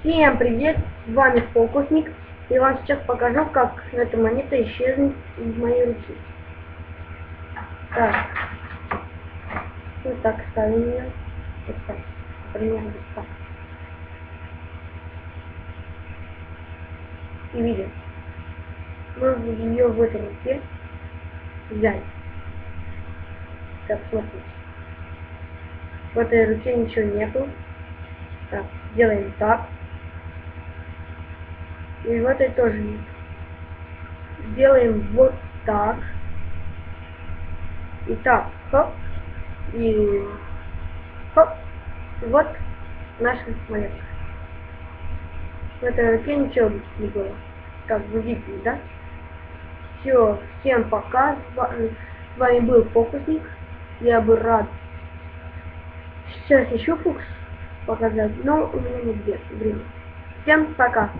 Всем привет, с вами Фокусник. И вам сейчас покажу, как эта монета исчезнет из моей руки. Так, вот так ставим ее. Вот так, примерно вот так. И видим, мы ее в этой руке взяли. Так, смотрите. В этой руке ничего нету. Так, делаем так. И в этой тоже нет. Делаем вот так. И так, хоп. И хоп. Вот наша монетка. В этой руке ничего не было. Как вы видите, да? Все, всем пока. С вами был Фокусник. Я бы рад сейчас еще фокус показать, но у меня нет времени. Всем пока.